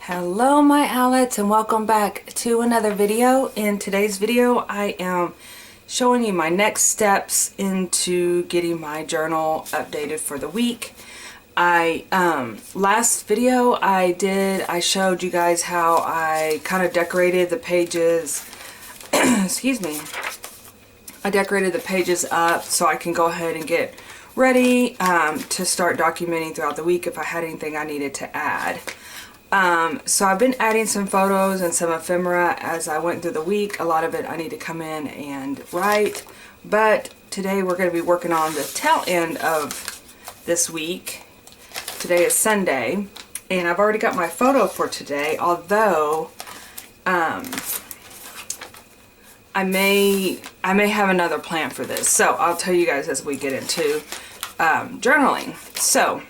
Hello my Owlettes, and welcome back to another video. In today's video I am showing you my next steps into getting my journal updated for the week. Last video I showed you guys how I kind of decorated the pages excuse me, I decorated the pages up so I can go ahead and get ready to start documenting throughout the week if I had anything I needed to add. So I've been adding some photos and some ephemera as I went through the week. A lot of it I need to come in and write, but today we're going to be working on the tail end of this week. Today is Sunday, and I've already got my photo for today, although I may have another plan for this, so I'll tell you guys as we get into journaling. So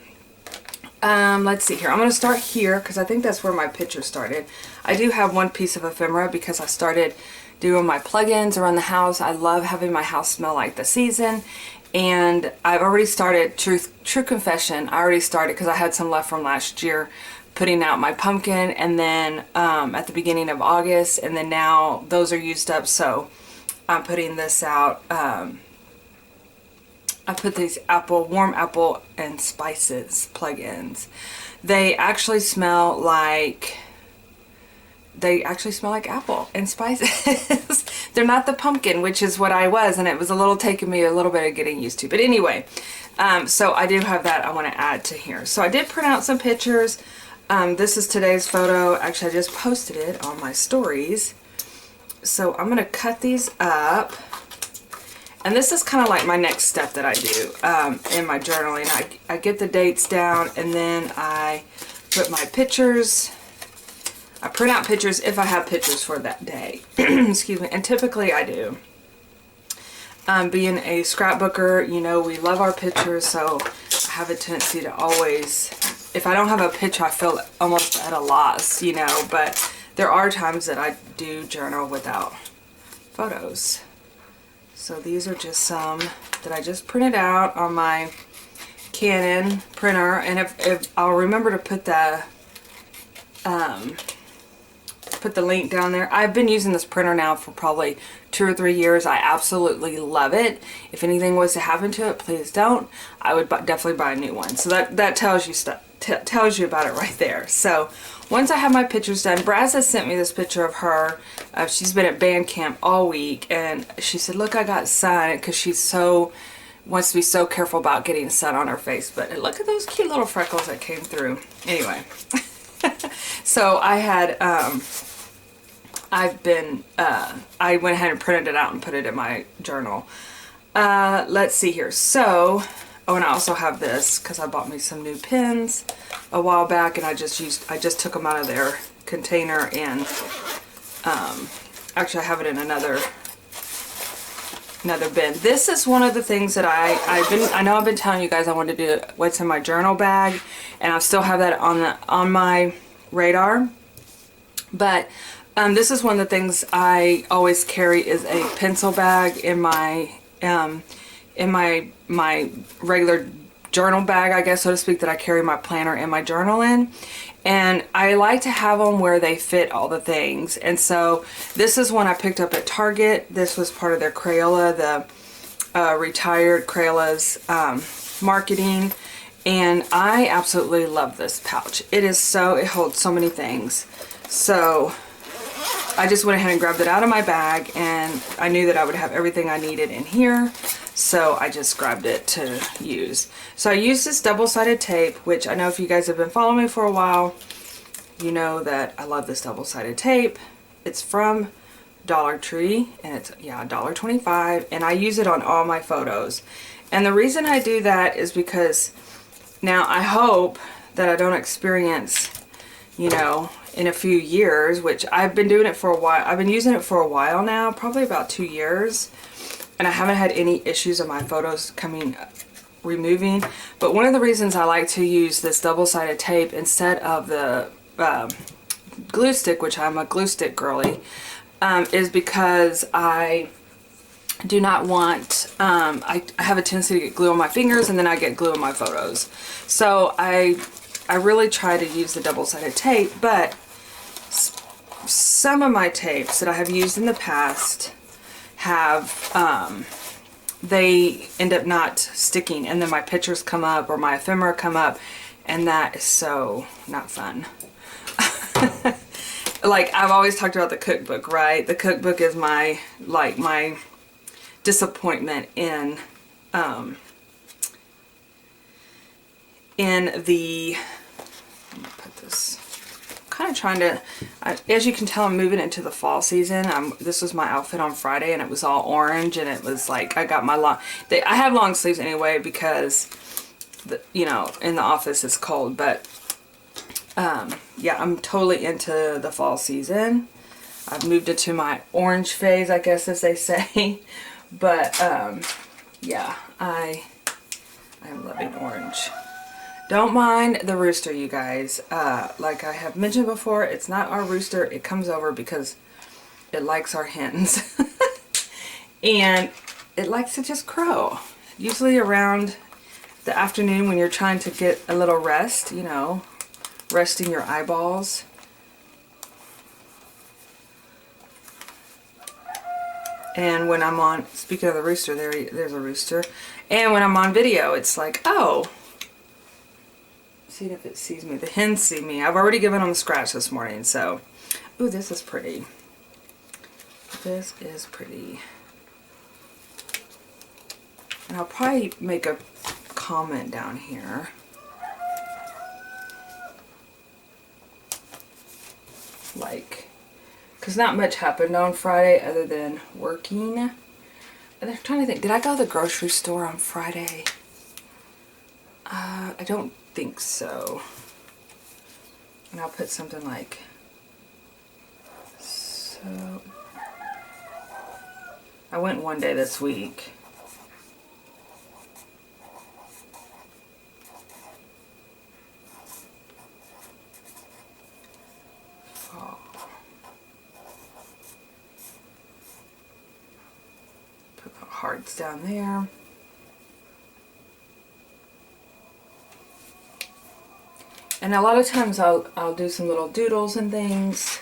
let's see here. I'm going to start here because I think that's where my picture started. I do have one piece of ephemera because I started doing my plugins around the house. I love having my house smell like the season, and I've already started, true confession, I already started because I had some left from last year, putting out my pumpkin, and then at the beginning of August, and then now those are used up, so I'm putting this out. I put these warm apple and spices plugins. They actually smell like apple and spices. They're not the pumpkin, which is what I was, and it was taking me a little bit of getting used to. But anyway, so I do have that I want to add to here. So I did print out some pictures. This is today's photo. Actually, I just posted it on my stories. So I'm going to cut these up. And this is kind of like my next step that I do in my journaling. I get the dates down, and then I put my pictures. I print out pictures if I have pictures for that day. Excuse me. And typically I do. Being a scrapbooker, you know, we love our pictures, so I have a tendency to always, if I don't have a picture, I feel almost at a loss, you know. But there are times that I do journal without photos. So these are just some that I just printed out on my Canon printer, and if I'll remember to put the link down there. I've been using this printer now for probably 2 or 3 years. I absolutely love it. If anything was to happen to it, please don't. I would definitely buy a new one. So that tells you stuff. Tells you about it right there. So once I have my pictures done, Braz has sent me this picture of her. She's been at band camp all week, and she said, look, I got sun, because she's wants to be so careful about getting sun on her face. But look at those cute little freckles that came through. Anyway, so I had I went ahead and printed it out and put it in my journal. Let's see here. So oh, and I also have this because I bought me some new pens a while back, and I just took them out of their container, and actually I have it in another bin. This is one of the things that I know I've been telling you guys I wanted to do what's in my journal bag, and I still have that on my radar. But this is one of the things I always carry is a pencil bag in my my regular journal bag, I guess, so to speak, that I carry my planner and my journal in. And I like to have them where they fit all the things. And so this is one I picked up at Target. This was part of their Crayola, the retired Crayola's marketing. And I absolutely love this pouch. It holds so many things. So I just went ahead and grabbed it out of my bag, and I knew that I would have everything I needed in here. So I just grabbed it to use. So I used this double-sided tape, which I know if you guys have been following me for a while, you know that I love this double-sided tape. It's from Dollar Tree, and it's, yeah, $1.25, and I use it on all my photos. And the reason I do that is because now I hope that I don't experience, you know, in a few years, which I've been doing it for a while. I've been using it for a while now, probably about 2 years. And I haven't had any issues of my photos removing. But one of the reasons I like to use this double-sided tape instead of the glue stick, which I'm a glue stick girly, is because I do not want, I have a tendency to get glue on my fingers, and then I get glue on my photos. So I I really try to use the double-sided tape, but some of my tapes that I have used in the past have, they end up not sticking, and then my pictures come up or my ephemera come up, and that is so not fun. Like, I've always talked about the cookbook, right? The cookbook is my, like, my disappointment in the, let me put this, I'm kind of trying to, as you can tell, I'm moving into the fall season. This was my outfit on Friday, and it was all orange, and it was like, I got my long, I have long sleeves anyway because, you know, in the office it's cold, but yeah, I'm totally into the fall season. I've moved into my orange phase, I guess, as they say. But yeah, I am loving orange. Don't mind the rooster, you guys. Like I have mentioned before, it's not our rooster. It comes over because it likes our hens. And it likes to just crow. Usually around the afternoon when you're trying to get a little rest, you know, resting your eyeballs. And when I'm on, speaking of the rooster, there's a rooster. And when I'm on video, it's like, oh, see if it sees me. The hens see me. I've already given them a scratch this morning, so. Ooh, this is pretty. This is pretty. And I'll probably make a comment down here. Like, because not much happened on Friday other than working. And I'm trying to think, did I go to the grocery store on Friday? I don't think so. And I'll put something like, so, I went one day this week. Hearts down there. And a lot of times I'll do some little doodles and things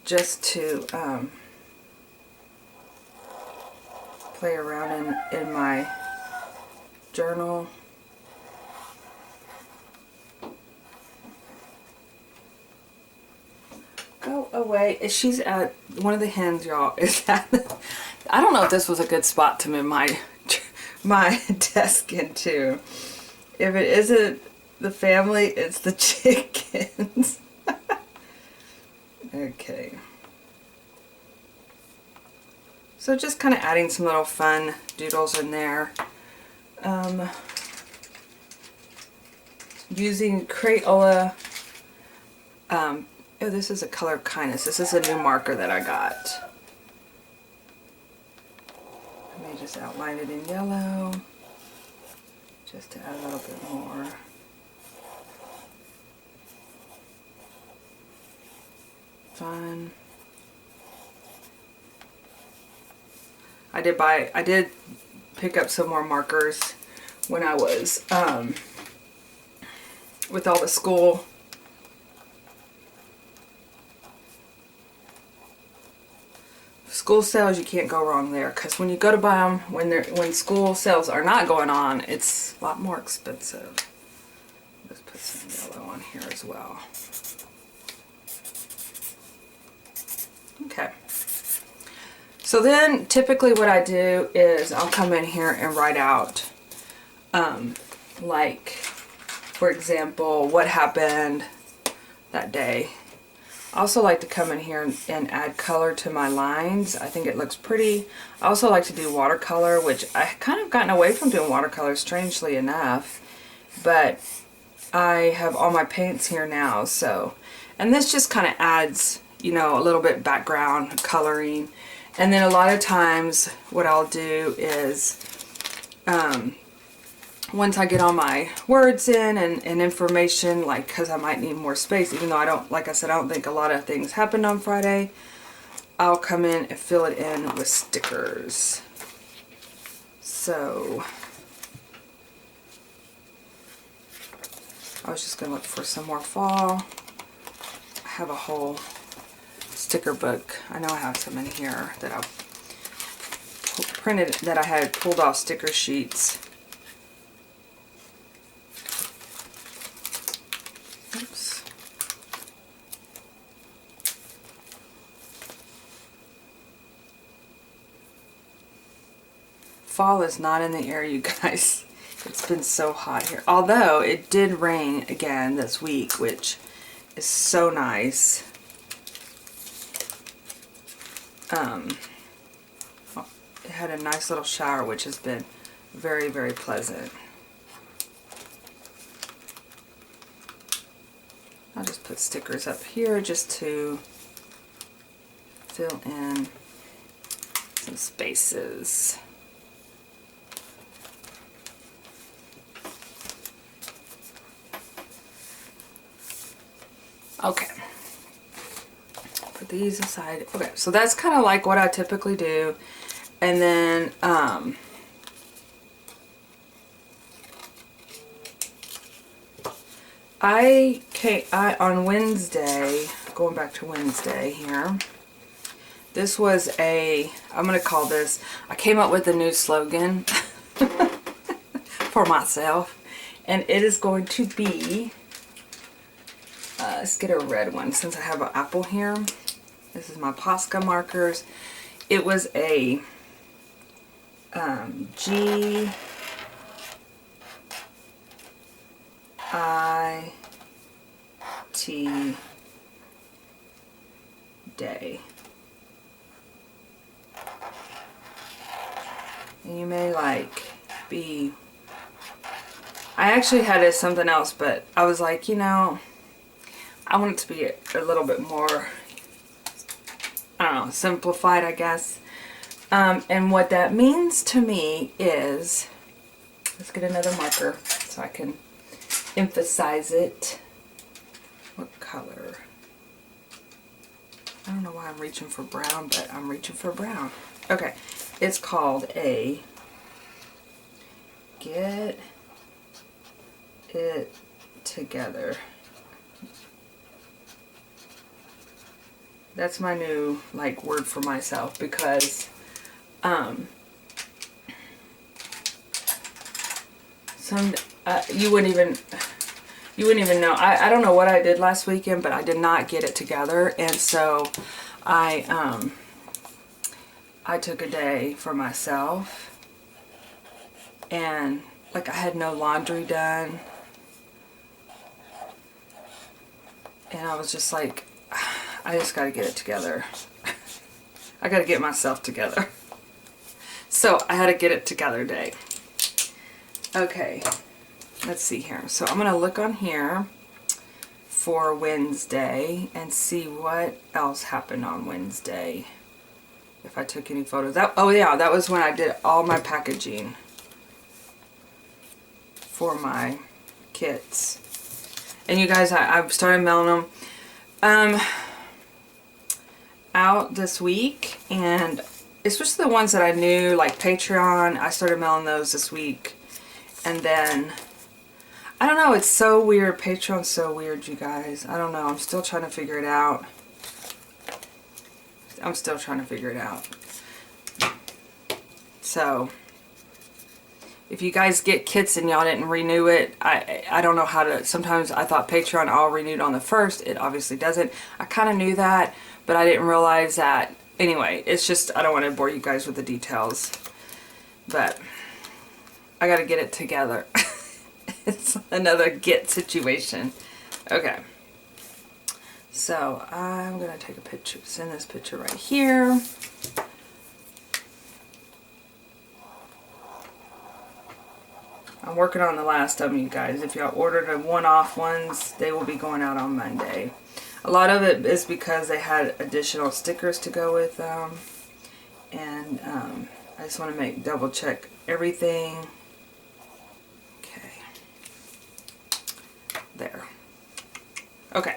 just to play around in my journal. Go away. She's at one of the hens, y'all. Is that I don't know if this was a good spot to move my desk into. If it isn't the family, it's the chickens. Okay. So just kind of adding some little fun doodles in there. Using Crayola. Oh, this is a color of kindness. This is a new marker that I got. Let me just outline it in yellow, just to add a little bit more. Fun. I did pick up some more markers when I was with all the school. School sales, you can't go wrong there, because when you go to buy them when school sales are not going on, it's a lot more expensive. Let's put some yellow on here as well. Okay. So then typically what I do is I'll come in here and write out like, for example, what happened that day. I also like to come in here and add color to my lines. I think it looks pretty. I also like to do watercolor, which I kind of gotten away from doing watercolor, strangely enough. But I have all my paints here now, so. And this just kind of adds, you know, a little bit background coloring. And then a lot of times what I'll do is, once I get all my words in and information, like, because I might need more space, even though I don't, like I said, I don't think a lot of things happened on Friday, I'll come in and fill it in with stickers. So, I was just gonna look for some more fall. I have a whole sticker book. I know I have some in here that I've printed, that I had pulled off sticker sheets. Oops. Fall is not in the air, you guys. It's been so hot here. Although it did rain again this week, which is so nice. It had a nice little shower, which has been very, very pleasant. I'll just put stickers up here just to fill in some spaces. Okay, put these aside. Okay, so that's kind of like what I typically do. And then, on Wednesday, going back to Wednesday here, this was I'm going to call this, I came up with a new slogan for myself. And it is going to be, let's get a red one since I have an apple here. This is my Posca markers. It was a G-I-T day. And you may be, I actually had it as something else, but I was like, you know, I want it to be a little bit more, I don't know, simplified, I guess. And what that means to me is, let's get another marker so I can emphasize it. What color? I don't know why I'm reaching for brown, but I'm reaching for brown. Okay, it's called a Get It Together. That's my new word for myself, because you wouldn't even know. I don't know what I did last weekend, but I did not get it together, and so I took a day for myself, and I had no laundry done, and I was just like, I just got to get it together. I got to get myself together. So I had a get it together day. Okay, let's see here. So I'm going to look on here for Wednesday and see what else happened on Wednesday. If I took any photos. Oh yeah, that was when I did all my packaging for my kits. And you guys, I've started mailing them out this week, and especially the ones that I knew, like Patreon, I started mailing those this week. And then, I don't know, it's so weird. Patreon's so weird, you guys. I don't know, I'm still trying to figure it out. So, if you guys get kits and y'all didn't renew it, I don't know how to. Sometimes I thought Patreon all renewed on the 1st. It obviously doesn't. I kind of knew that, but I didn't realize that. Anyway, it's just, I don't want to bore you guys with the details. But I got to get it together. It's another get situation. Okay. So I'm going to take a picture, send this picture right here. I'm working on the last of them, you guys. If y'all ordered the one-off ones, they will be going out on Monday. A lot of it is because they had additional stickers to go with them. And I just want to double check everything. Okay. There. Okay.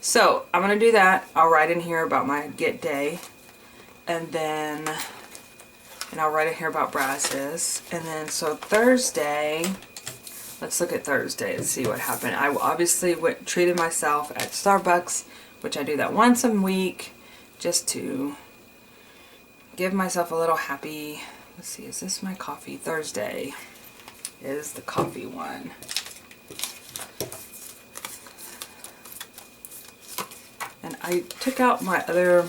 So I'm going to do that. I'll write in here about my get day. And then... and I'll write in here about brasses. And then, so Thursday, let's look at Thursday and see what happened. I obviously treated myself at Starbucks, which I do that once a week, just to give myself a little happy. Let's see, is this my coffee? Thursday is the coffee one. And I took out my other,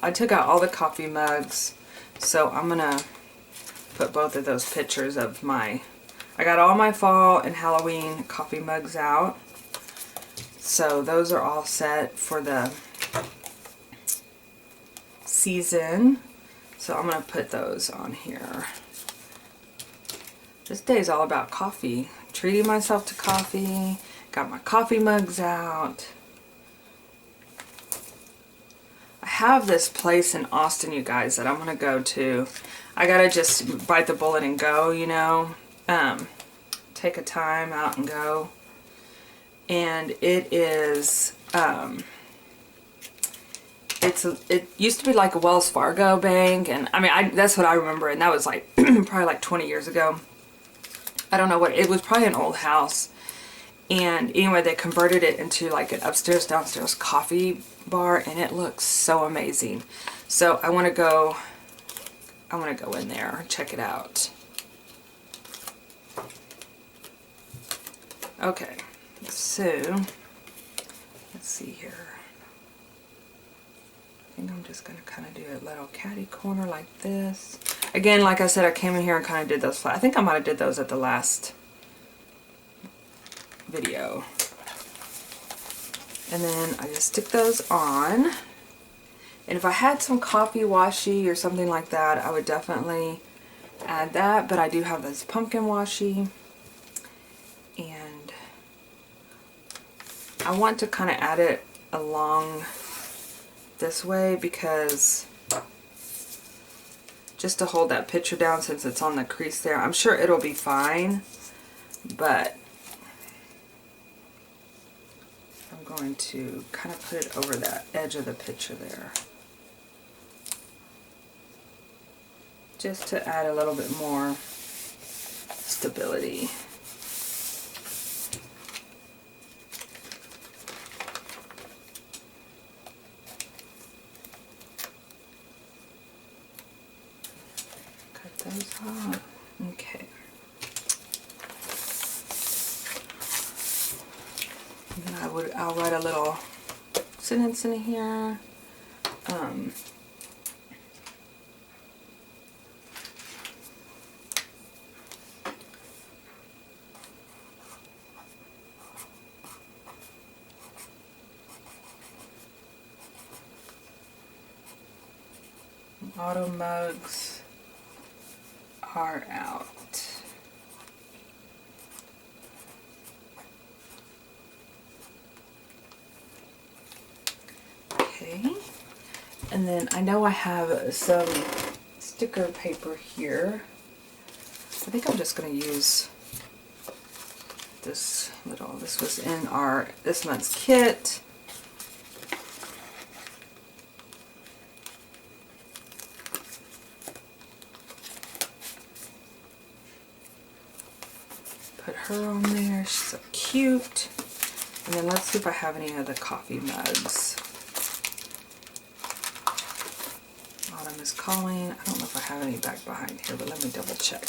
I took out all the coffee mugs, so I'm gonna put both of those pictures of I got all my fall and Halloween coffee mugs out. So those are all set for the season. So I'm going to put those on here. This day is all about coffee. Treating myself to coffee. Got my coffee mugs out. I have this place in Austin, you guys, that I'm going to go to. I got to just bite the bullet and go, you know. Take a time out and go. And it is, it used to be like a Wells Fargo bank, and I mean, that's what I remember, and that was like probably like 20 years ago. I don't know what, it was probably an old house. And anyway, they converted it into like an upstairs, downstairs coffee bar, and it looks so amazing. So I want to go in there and check it out. Okay. So, let's see here. I think I'm just going to kind of do a little catty corner like this. Again, like I said, I came in here and kind of did those. I think I might have did those at the last video. And then I just stick those on. And if I had some coffee washi or something like that, I would definitely add that. But I do have this pumpkin washi. And I want to kind of add it along this way because just to hold that picture down since it's on the crease there. I'm sure it'll be fine, but I'm going to kind of put it over that edge of the picture there. Just to add a little bit more stability. Those off. Okay. And then I'll write a little sentence in here. Auto mugs are out. Okay, and then I know I have some sticker paper here. I think I'm just going to use this little, this was in this month's kit. Put her on there, she's so cute. And then let's see if I have any of the coffee mugs. Autumn is calling. I don't know if I have any back behind here, but let me double check.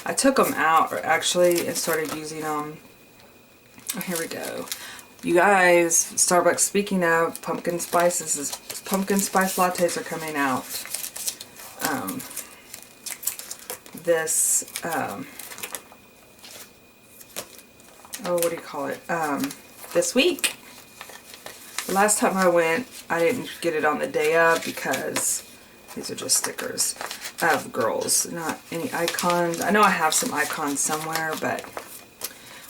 I took them out actually and started using them. Oh, here we go. You guys, Starbucks, speaking of pumpkin spices, pumpkin spice lattes are coming out. What do you call it? This week. The last time I went, I didn't get it on the day of because these are just stickers of girls, not any icons. I know I have some icons somewhere, but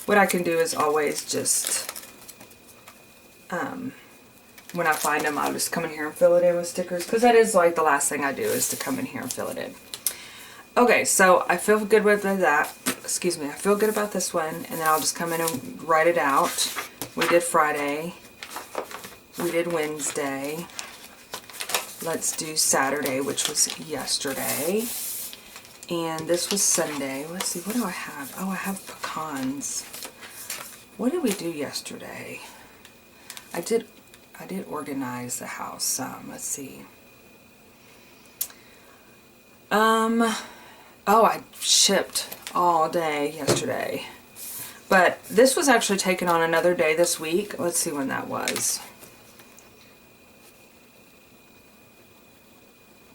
what I can do is always just, when I find them, I'll just come in here and fill it in with stickers, because that is like the last thing I do is to come in here and fill it in. Okay, so I feel good with that. Excuse me, I feel good about this one, and then I'll just come in and write it out. We did Friday. We did Wednesday. Let's do Saturday, which was yesterday. And this was Sunday. Let's see, what do I have? Oh, I have pecans. What did we do yesterday? I did organize the house some. Let's see. Oh, I shipped all day yesterday. But this was actually taken on another day this week. Let's see when that was.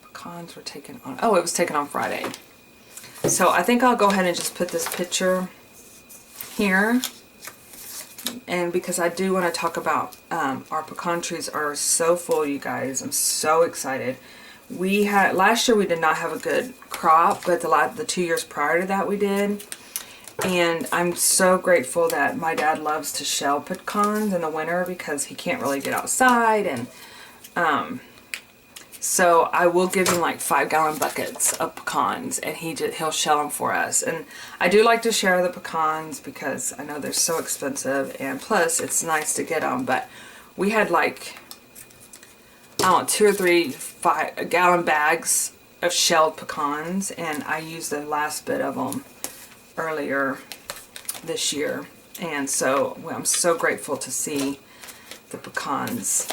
Pecans were taken on, oh, it was taken on Friday. So I think I'll go ahead and just put this picture here. And because I do want to talk about our pecan trees are so full, you guys. I'm so excited. We had, last year we did not have a good crop, but the 2 years prior to that we did. And I'm so grateful that my dad loves to shell pecans in the winter because he can't really get outside. And so I will give him like 5-gallon buckets of pecans, and he'll shell them for us. And I do like to share the pecans because I know they're so expensive, and plus it's nice to get them. But we had like, I don't know, 2 or 3 5-gallon bags of shelled pecans, and I used the last bit of them earlier this year. And so I'm so grateful to see the pecans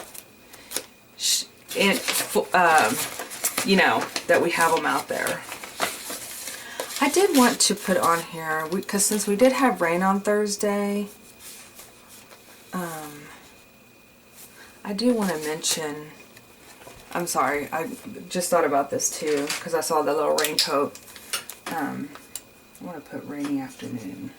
and you know, that we have them out there. I did want to put on here, because since we did have rain on Thursday, I do want to mention, I'm sorry, I just thought about this too, because I saw the little raincoat. I want to put rainy afternoon.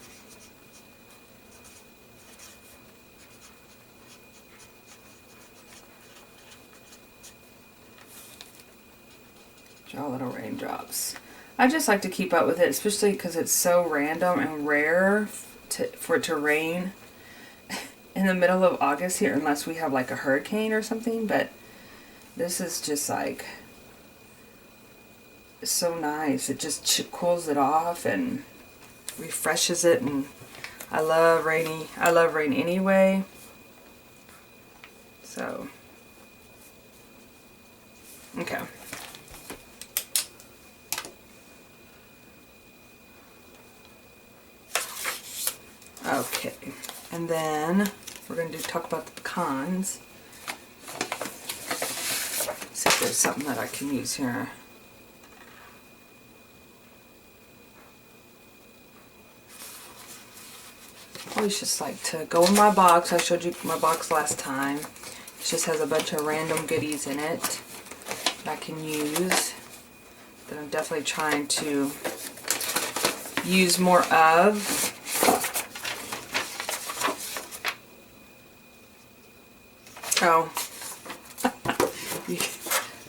Draw little raindrops. I just like to keep up with it, especially because it's so random and rare for it to rain in the middle of August here, unless we have like a hurricane or something. But this is just like, it's so nice. It just cools it off and refreshes it. And I love rain anyway. So, okay. Okay, and then we're going to talk about the pecans. See if there's something that I can use here. I always just like to go in my box. I showed you my box last time. It just has a bunch of random goodies in it that I can use, that I'm definitely trying to use more of. Oh,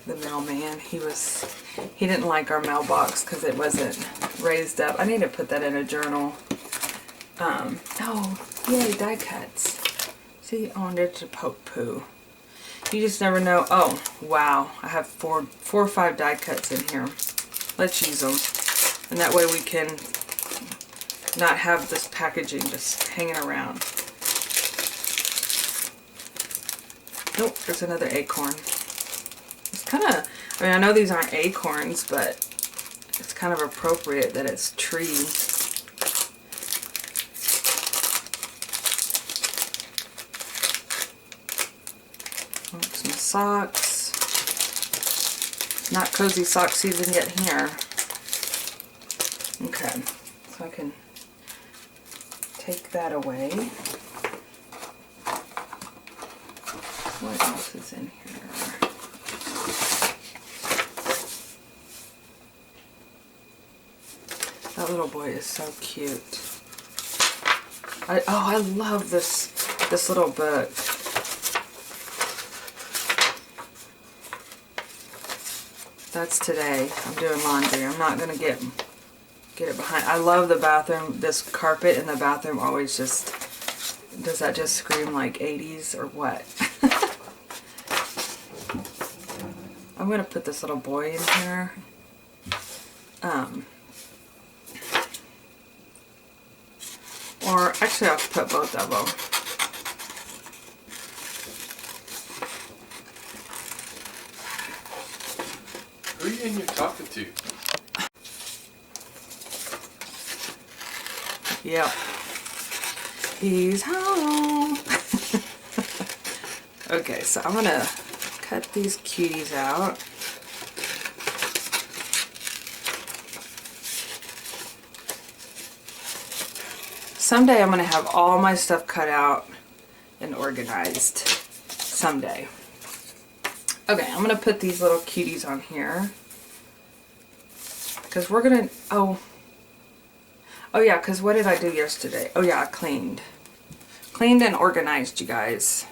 the mailman, he didn't like our mailbox because it wasn't raised up. I need to put that in a journal. Oh, yay, die cuts. See, oh, there's a poke poo. You just never know. Oh, wow, I have four or five die cuts in here. Let's use them. And that way we can not have this packaging just hanging around. Nope, there's another acorn. It's kind of, I mean, I know these aren't acorns, but it's kind of appropriate that it's tree. Oh, some socks. Not cozy sock season yet here. Okay, so I can take that away. What else is in here? That little boy is so cute. I love this little book. That's today. I'm doing laundry. I'm not gonna get it behind. I love the bathroom. This carpet in the bathroom always just, does that just scream like 80s or what? I'm going to put this little boy in here. Or actually I'll put both of them. Who are you in here talking to? Yep. He's home. Okay, so I'm gonna cut these cuties out. Someday I'm gonna have all my stuff cut out and organized. Someday. Okay, I'm gonna put these little cuties on here. Because we're gonna, oh yeah, because what did I do yesterday? Oh yeah, I cleaned. Cleaned and organized, you guys.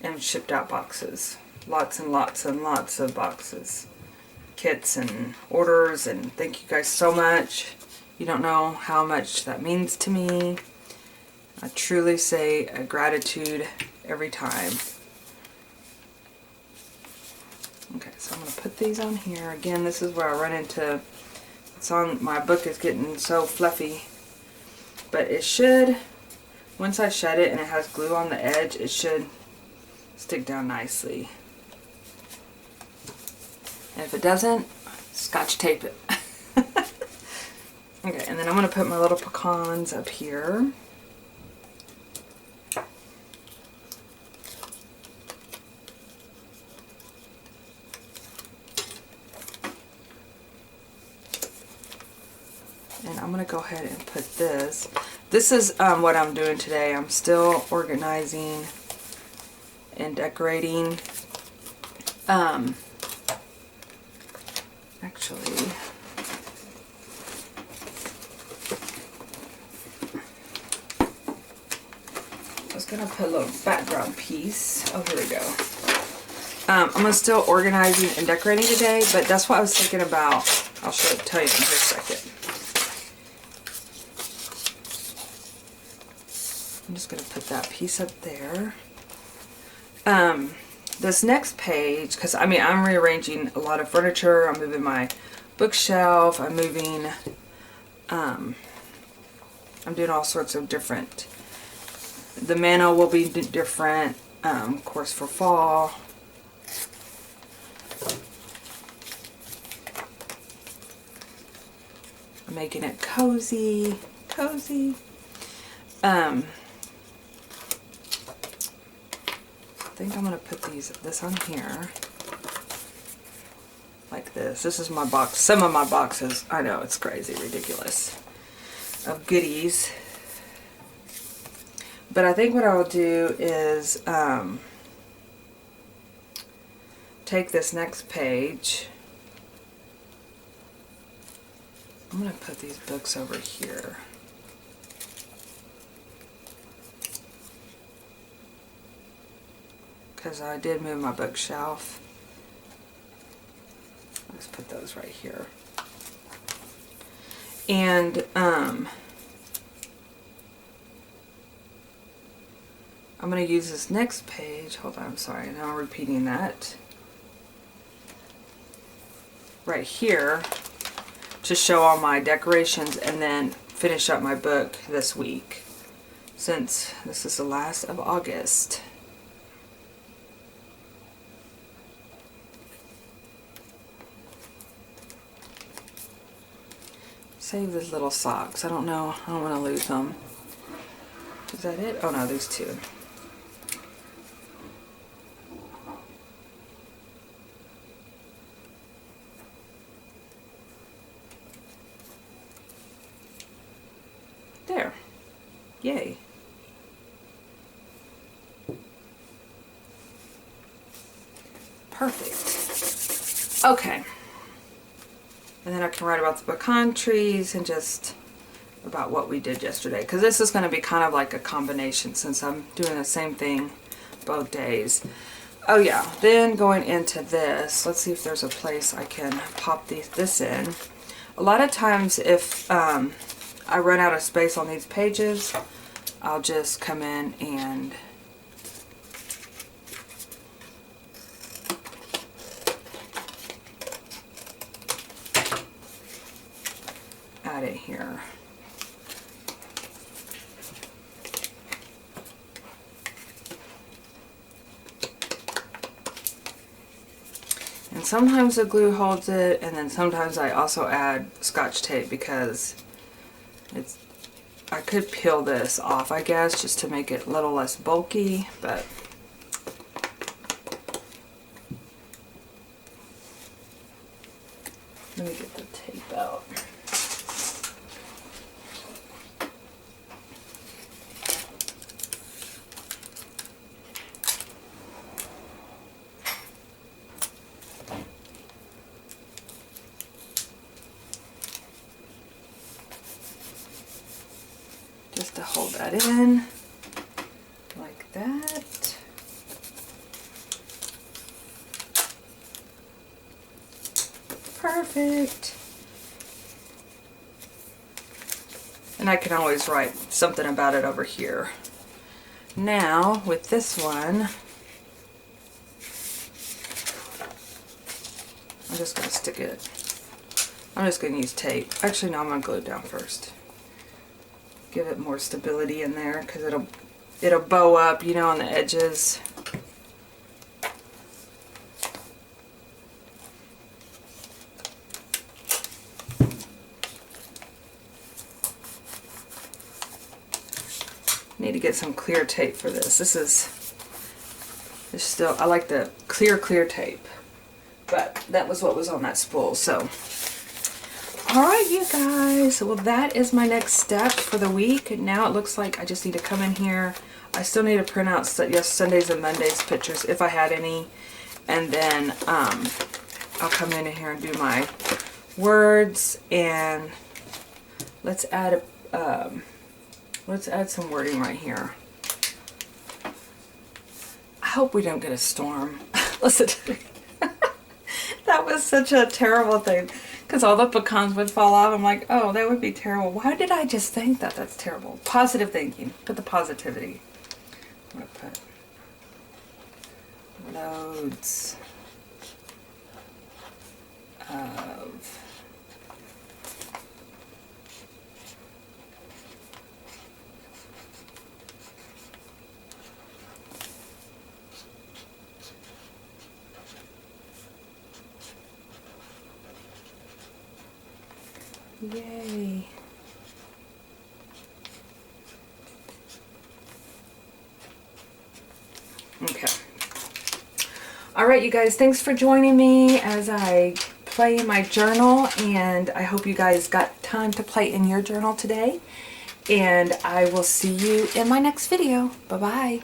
And shipped out boxes. Lots and lots and lots of boxes. Kits and orders, and thank you guys so much. You don't know how much that means to me. I truly say a gratitude every time. Okay, so I'm going to put these on here. Again, this is where I run into, it's on, my book is getting so fluffy. But it should, once I shut it and it has glue on the edge, it should stick down nicely. And if it doesn't, scotch tape it. Okay, and then I'm going to put my little pecans up here. And I'm going to go ahead and put this. This is what I'm doing today. I'm still organizing and decorating. Actually, I was going to put a little background piece. Oh, here we go. I'm still organizing and decorating today, but that's what I was thinking about. I'll tell you in just a second. I'm just going to put that piece up there. This next page, because I mean, I'm rearranging a lot of furniture. I'm moving my bookshelf. I'm moving, I'm doing all sorts of different. The mantle will be different, of course, for fall. I'm making it cozy. I think I'm going to put this on here like this. This is my box. Some of my boxes, I know it's crazy, ridiculous, of goodies. But I think what I'll do is take this next page. I'm going to put these books over here. Because I did move my bookshelf. Let's put those right here. And I'm going to use this next page. Hold on, I'm sorry. Now I'm repeating that. Right here to show all my decorations and then finish up my book this week. Since this is the last of August. Save these little socks. I don't know. I don't want to lose them. Is that it? Oh no, these two. There. Yay. Perfect. Okay. And then I can write about the pecan trees and just about what we did yesterday. Because this is going to be kind of like a combination since I'm doing the same thing both days. Oh yeah, then going into this, let's see if there's a place I can pop this in. A lot of times if I run out of space on these pages, I'll just come in and add it here. And sometimes the glue holds it, and then sometimes I also add Scotch tape because I could peel this off, I guess, just to make it a little less bulky, but let me get the tape out. Just to hold that in like that. Perfect. And I can always write something about it over here. Now with this one, I'm just going to stick it. I'm just going to use tape. Actually, no, I'm going to glue it down first. Give it more stability in there because it'll bow up, you know, on the edges. Need to get some clear tape for this. This is still, I like the clear tape, but that was what was on that spool. So alright, you guys, well, that is my next step for the week. Now it looks like I just need to come in here. I still need to print out Sundays and Mondays pictures if I had any, and then I'll come in here and do my words, and let's add some wording right here. I hope we don't get a storm. Listen to me. That was such a terrible thing. Because all the pecans would fall off. I'm like, oh, that would be terrible. Why did I just think that? That's terrible. Positive thinking. Put the positivity. I'm going to put loads of yay. Okay. Alright, you guys, thanks for joining me as I play in my journal, and I hope you guys got time to play in your journal today, and I will see you in my next video. Bye-bye.